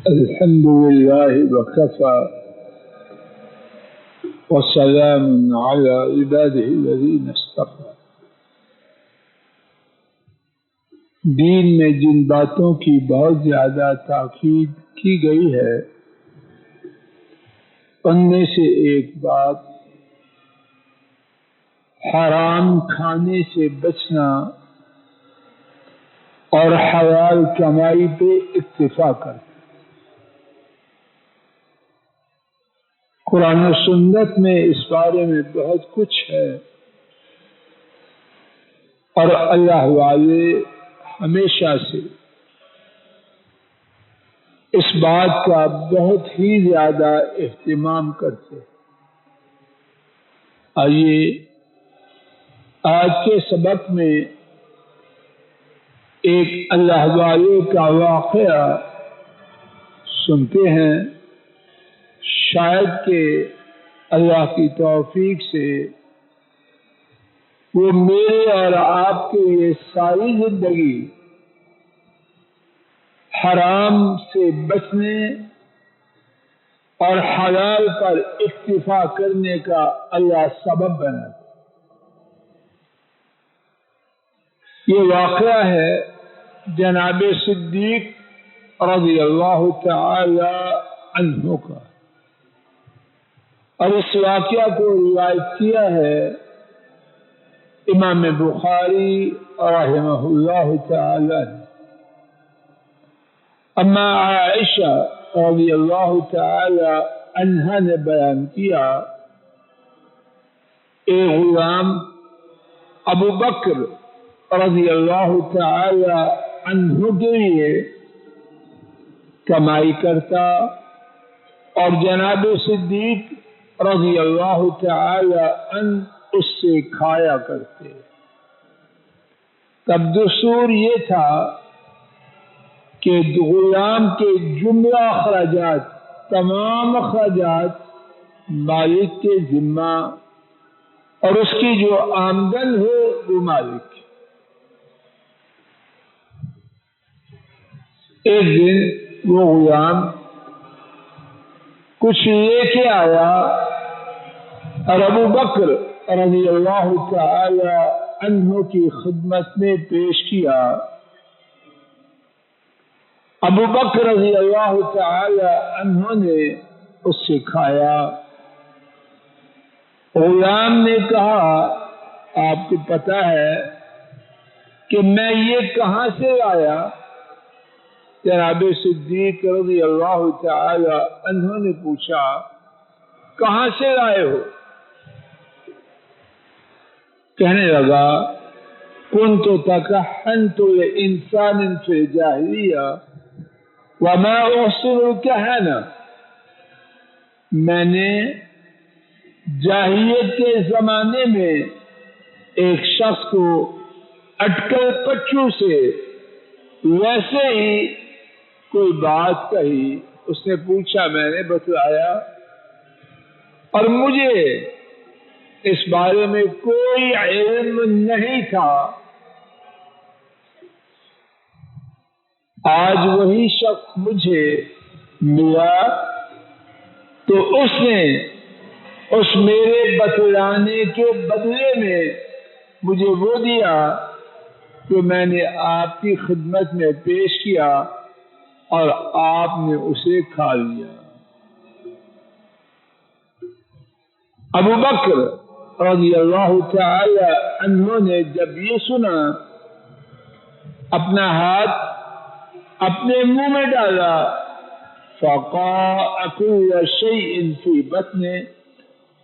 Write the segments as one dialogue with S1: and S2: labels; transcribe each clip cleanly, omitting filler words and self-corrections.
S1: الحمد لله وكفى وسلام على عباده الذين اصطفى۔ دین میں جن باتوں کی بہت زیادہ تاکید کی گئی ہے ان میں سے ایک بات حرام کھانے سے بچنا اور حلال کمائی پہ اکتفا کرنا۔ قرآن و سنت میں اس بارے میں بہت کچھ ہے اور اللہ والے ہمیشہ سے اس بات کا بہت ہی زیادہ اہتمام کرتے۔ آئیے آج کے سبق میں ایک اللہ والے کا واقعہ سنتے ہیں، شاید کہ اللہ کی توفیق سے وہ میرے اور آپ کے لیے ساری زندگی حرام سے بچنے اور حلال پر اکتفا کرنے کا اللہ سبب بنا۔ یہ واقعہ ہے جناب صدیق رضی اللہ تعالی عنہ کا، اور اس واقعہ کو روایت کیا ہے امام بخاری رحمہ اللہ تعالی نے۔ اما عائشہ رضی اللہ تعالی عنہا نے بیان کیا، ایک غلام ابو بکر رضی اللہ تعالی عنہ کے لیے کمائی کرتا اور جناب صدیق رضی اللہ تعالی عنہ اس سے کھایا کرتے۔ تب دستور یہ تھا کہ غلام کے جملہ اخراجات، تمام اخراجات مالک کے ذمہ، اور اس کی جو آمدن ہو وہ مالک۔ ایک دن وہ غلام کچھ لے کے آیا اور ابو بکر رضی اللہ تعالی عنہ کی خدمت میں پیش کیا۔ ابو بکر رضی اللہ تعالی عنہ نے اس سے کھایا۔ غلام نے کہا، آپ کو پتہ ہے کہ میں یہ کہاں سے آیا؟ جناب صدیق رضی اللہ تعالی عنہ نے پوچھا، کہاں سے آئے ہو؟ کہنے لگا، كنت تكهنت لإنسان في الجاہلیہ وما أحسن الكهنة، میں نے جاہلیت کے زمانے میں ایک شخص کو اٹکل پچو سے ویسے ہی کوئی بات کہی، اس نے پوچھا، میں نے بتلایا، اور مجھے اس بارے میں کوئی علم نہیں تھا۔ آج وہی شخص مجھے ملا تو اس نے اس میرے بتلانے کے بدلے میں مجھے وہ دیا کہ میں نے آپ کی خدمت میں پیش کیا اور آپ نے اسے کھا لیا۔ ابو بکر رضی اللہ تعالی عنہ نے جب یہ سنا، اپنا ہاتھ اپنے منہ میں ڈالا، فقاء كل شيء في بطنه،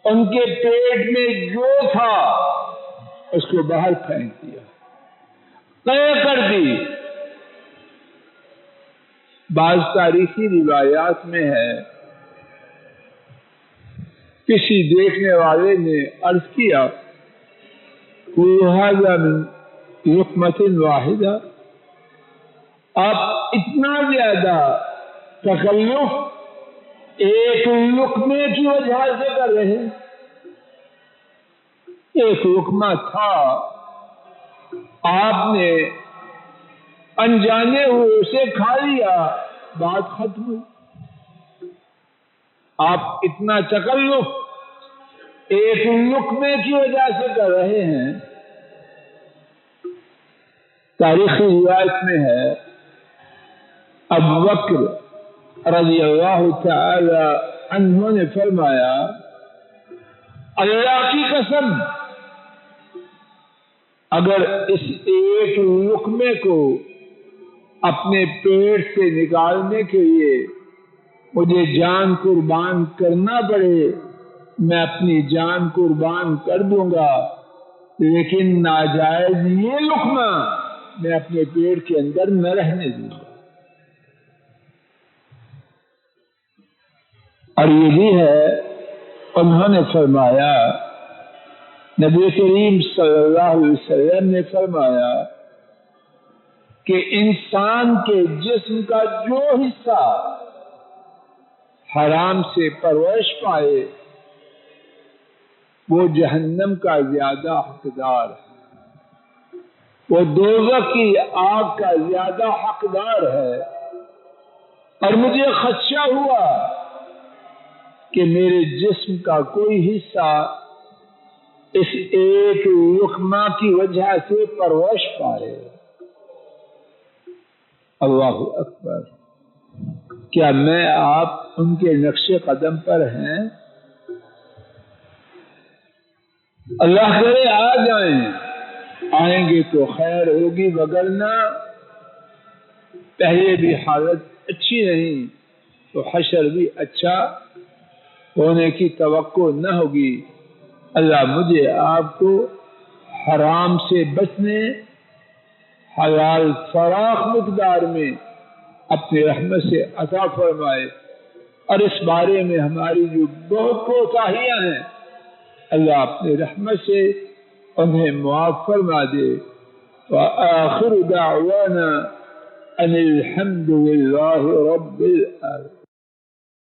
S1: ان کے پیٹ میں جو تھا اس کو باہر پھینک دیا، طے کر دی۔ بعض تاریخی روایات میں ہے، کسی دیکھنے والے نے عرض کیا، كل هذا من لقمة واحدة، آپ اتنا زیادہ تکلف ایک لقمے کی وجہ سے کر رہے ہیں؟ ایک لقمہ تھا، آپ نے انجانے ہوئے اسے کھا لیا، بات ختم ہوئی۔ آپ اتنا تکلف ایک لقمے کی وجہ سے کر رہے ہیں. تاریخی روایت میں ہے ابو بکر رضی اللہ تعالی عنہ نے فرمایا اللہ کی قسم اگر اس ایک لقمے کو اپنے پیٹ سے نکالنے کے لیے مجھے جان قربان کرنا پڑے میں اپنی جان قربان کر دوں گا، لیکن ناجائز یہ لقمہ میں اپنے پیٹ کے اندر نہ رہنے دوں گا. اور یہ بھی ہے انہوں نے فرمایا نبی کریم صلی اللہ علیہ وسلم نے فرمایا کہ انسان کے جسم کا جو حصہ حرام سے پرورش پائے وہ جہنم کا زیادہ حقدار ہے، وہ دوزخ کی آگ کا زیادہ حقدار ہے. اور مجھے خدشہ ہوا کہ میرے جسم کا کوئی حصہ اس ایک لقمہ کی وجہ سے پرورش پائے. اللہ اکبر. کیا میں آپ ان کے نقش قدم پر ہیں؟ اللہ کرے آ جائیں، آئیں گے تو خیر ہوگی، وگرنہ پہلے بھی حالت اچھی نہیں تو حشر بھی اچھا ہونے کی توقع نہ ہوگی. اللہ مجھے آپ کو حرام سے بچنے، حلال فراخ مقدار میں اپنی رحمت سے عطا فرمائے. اور اس بارے میں ہماری جو بہت کوتاہیاں ہیں اللہ اپنی رحمت سے انہیں معاف فرما دے. وآخر دعوانا ان الحمد للہ رب العالمین.